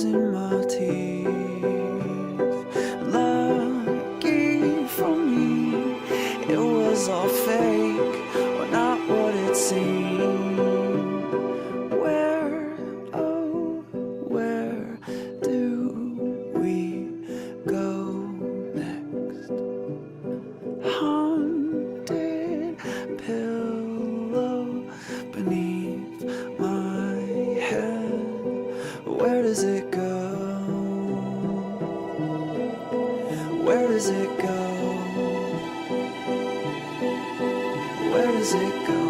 losing my teeth. Lucky for me, it was all fake, or not what it seemed. Where, oh, where do we go next? Haunted pillow beneath my head. Where does it go? Where does it go? Where does it go?